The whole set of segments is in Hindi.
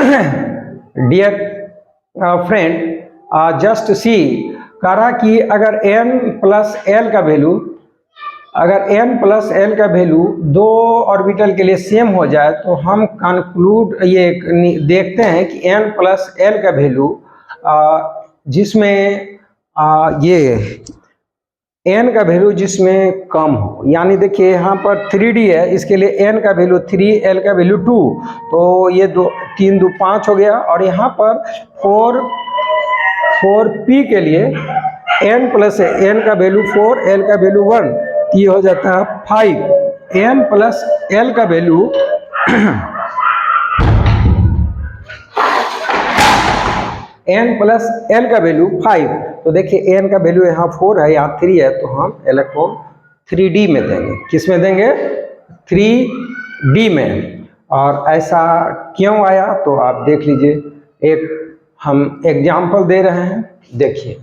डियर फ्रेंड, जस्ट सी, कह रहा कि अगर n प्लस एल का वैल्यू, अगर n प्लस एल का वैल्यू दो ऑर्बिटल के लिए सेम हो जाए तो हम कंक्लूड ये देखते हैं कि n प्लस एल का वैल्यू जिसमें ये n का वैल्यू जिसमें कम हो, यानी देखिए यहाँ पर 3D है, इसके लिए n का वैल्यू 3, l का वैल्यू 2, तो ये 3 2 5 हो गया। और यहाँ पर 4p के लिए n प्लस n का वैल्यू 4, l का वैल्यू 1, तो ये हो जाता है 5। n प्लस l का वैल्यू n प्लस l का वैल्यू 5, तो देखिए n का वैल्यू यहाँ 4 है, यहाँ 3 है, तो हम इलेक्ट्रॉन 3D में देंगे। किस में देंगे? 3D में। और ऐसा क्यों आया तो आप देख लीजिए, एक हम एग्जाम्पल दे रहे हैं, देखिए।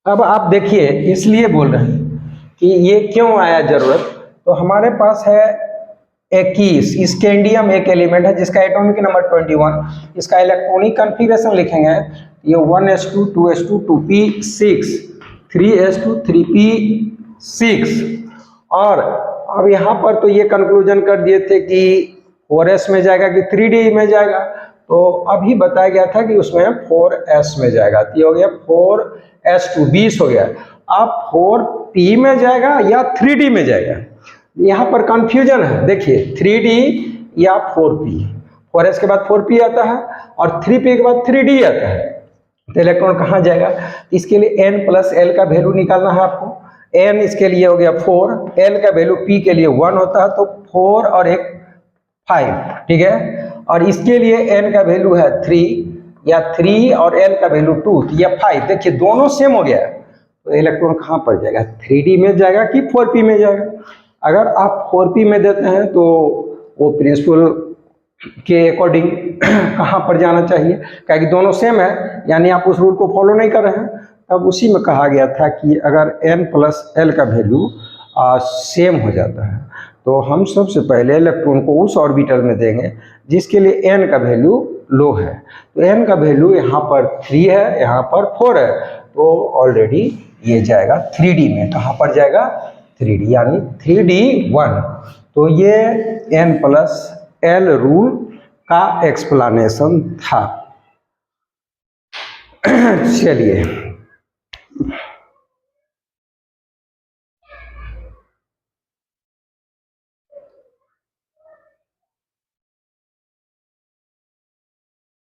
अब आप देखिए, इसलिए बोल रहे हैं कि ये क्यों आया जरूरत, तो हमारे पास है 21 स्कैंडियम, एक एलिमेंट है जिसका एटॉमिक नंबर 21, इसका इलेक्ट्रॉनिक कॉन्फ़िगरेशन लिखेंगे ये 1s2 2s2 2p6 3s2 3p6। और अब यहाँ पर तो ये कंक्लूजन कर दिए थे कि 4s में जाएगा कि 3D में जाएगा, तो अभी बताया गया था कि उसमें 4s में जाएगा, तो ये हो गया 4s2 20 हो गया। अब 4p में जाएगा या 3D में जाएगा, यहाँ पर कंफ्यूजन है। देखिए 3D या 4p, 4s के बाद 4p आता है और 3p के बाद 3D आता है, तो इलेक्ट्रॉन कहाँ जाएगा? इसके लिए n प्लस l का वैल्यू निकालना है आपको। n इसके लिए हो गया 4, l का वैल्यू p के लिए 1 होता है, तो 4 और 1 5, ठीक है। और इसके लिए n का वैल्यू है 3, या 3 और l का वैल्यू 2, तो ये 5। देखिए दोनों सेम हो गया, तो इलेक्ट्रॉन कहाँ पर जाएगा? 3D में जाएगा कि 4p में जाएगा? अगर आप 4p में देते हैं तो वो प्रिंसिपल के अकॉर्डिंग कहाँ पर जाना चाहिए, क्योंकि दोनों सेम है, यानी आप उस रूल को फॉलो नहीं कर रहे हैं। तब उसी में कहा गया था कि अगर n प्लस एल का वैल्यू सेम हो जाता है तो हम सबसे पहले इलेक्ट्रॉन को उस ऑर्बिटल में देंगे जिसके लिए n का वैल्यू लो है। तो n का वैल्यू यहाँ पर 3 है, यहाँ पर 4 है, तो ऑलरेडी ये जाएगा 3D में। कहाँ पर जाएगा? 3D, यानी 3D1। तो ये n प्लस एल रूल का एक्सप्लेनेशन था। चलिए